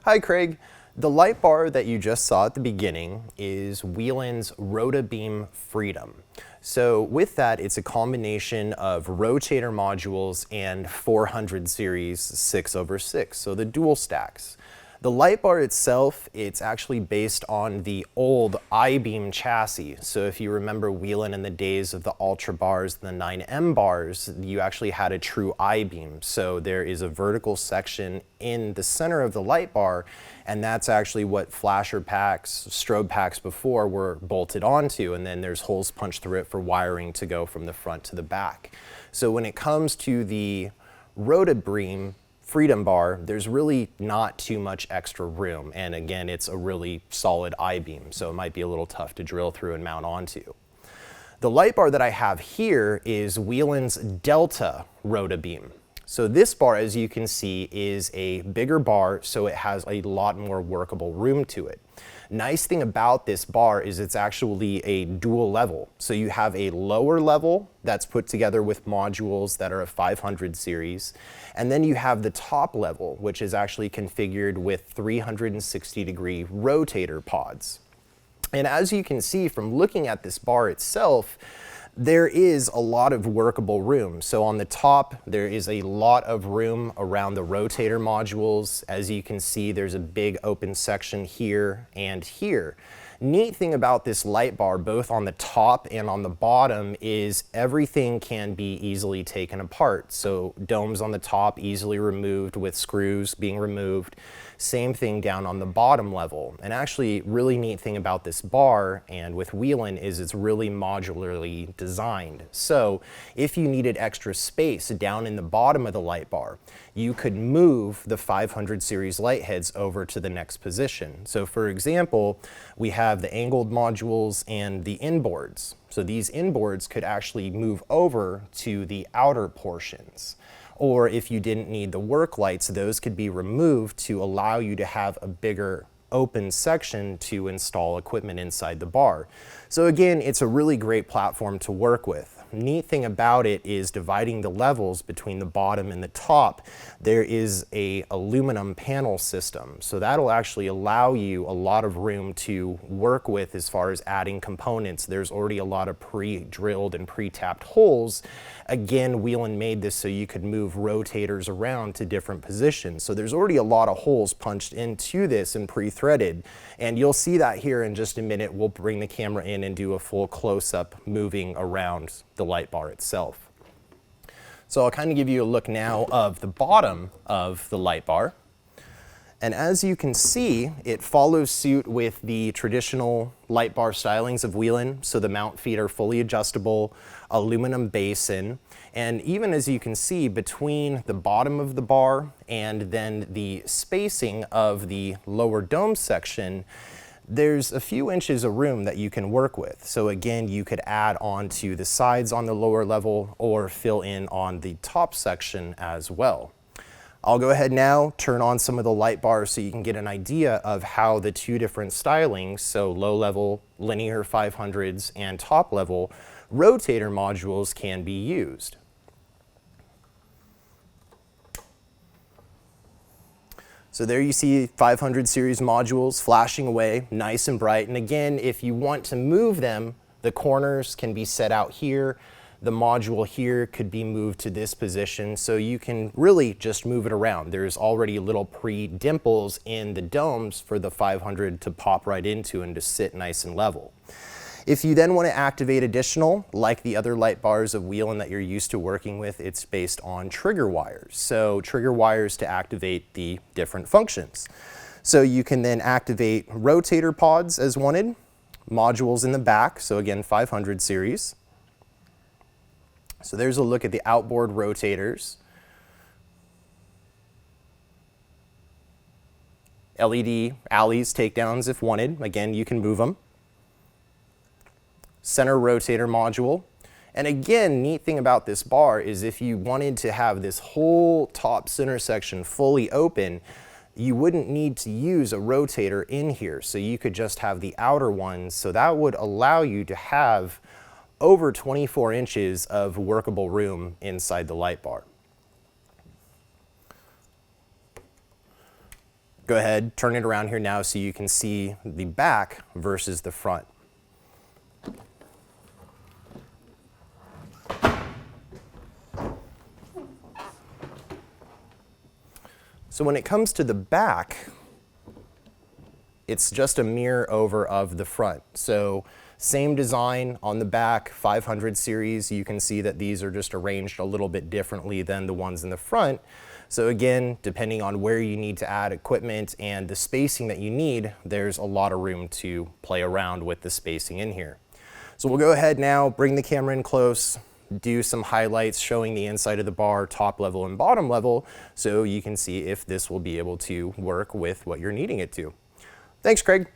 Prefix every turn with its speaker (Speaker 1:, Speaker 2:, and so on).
Speaker 1: Hi, Craig. The light bar that you just saw at the beginning is Whelen's Rota-Beam Freedom. So with that, it's a combination of rotator modules and 400 series 6/6, so the dual stacks. The light bar itself, it's actually based on the old I-beam chassis. So if you remember Whelen in the days of the Ultra bars, the 9M bars, you actually had a true I-beam. So there is a vertical section in the center of the light bar, and that's actually what flasher packs, strobe packs before were bolted onto, and then there's holes punched through it for wiring to go from the front to the back. So when it comes to the Rota-Beam Freedom bar, there's really not too much extra room, and again, it's a really solid I-beam, so it might be a little tough to drill through and mount onto. The light bar that I have here is Whelen's Delta Rota-Beam. So this bar, as you can see, is a bigger bar, so it has a lot more workable room to it. Nice thing about this bar is it's actually a dual level. So you have a lower level that's put together with modules that are a 500 series, and then you have the top level, which is actually configured with 360-degree rotator pods. And as you can see from looking at this bar itself, there is a lot of workable room. So on the top, there is a lot of room around the rotator modules. As you can see, there's a big open section here and here. Neat thing about this light bar, both on the top and on the bottom, is everything can be easily taken apart. So domes on the top easily removed with screws being removed. Same thing down on the bottom level. And actually, really neat thing about this bar and with Whelen is it's really modularly designed. So if you needed extra space down in the bottom of the light bar, you could move the 500 series light heads over to the next position. So for example, we have the angled modules and the inboards. So these inboards could actually move over to the outer portions. Or if you didn't need the work lights, those could be removed to allow you to have a bigger open section to install equipment inside the bar. So again, it's a really great platform to work with. Neat thing about it is dividing the levels between the bottom and the top. There is a aluminum panel system, so that'll actually allow you a lot of room to work with as far as adding components. There's already a lot of pre-drilled and pre-tapped holes. Again, Whelen made this so you could move rotators around to different positions. So there's already a lot of holes punched into this and pre-threaded, and you'll see that here in just a minute. We'll bring the camera in and do a full close-up moving around the light bar itself. So I'll kind of give you a look now of the bottom of the light bar. And as you can see, it follows suit with the traditional light bar stylings of Whelen. So the mount feet are fully adjustable, aluminum basin, and even as you can see between the bottom of the bar and then the spacing of the lower dome section, there's a few inches of room that you can work with. So again, you could add on to the sides on the lower level or fill in on the top section as well. I'll go ahead now, turn on some of the light bars so you can get an idea of how the two different stylings, so low level linear 500s and top level rotator modules, can be used. So there you see 500 series modules flashing away nice and bright. And again, if you want to move them, the corners can be set out here. The module here could be moved to this position, so you can really just move it around. There's already little pre-dimples in the domes for the 500 to pop right into and to sit nice and level. If you then want to activate additional, like the other light bars of Whelen that you're used to working with, it's based on trigger wires. So trigger wires to activate the different functions. So you can then activate rotator pods as wanted, modules in the back, so again 500 series. So there's a look at the outboard rotators. LED alleys, takedowns if wanted. Again, you can move them. Center rotator module. And again, neat thing about this bar is if you wanted to have this whole top center section fully open, you wouldn't need to use a rotator in here. So you could just have the outer ones. So that would allow you to have over 24 inches of workable room inside the light bar. Go ahead, turn it around here now so you can see the back versus the front. So when it comes to the back, it's just a mirror over of the front. So same design on the back, 500 series. You can see that these are just arranged a little bit differently than the ones in the front. So again, depending on where you need to add equipment and the spacing that you need, there's a lot of room to play around with the spacing in here. So we'll go ahead now, bring the camera in close, do some highlights showing the inside of the bar, top level and bottom level, so you can see if this will be able to work with what you're needing it to. Thanks, Craig.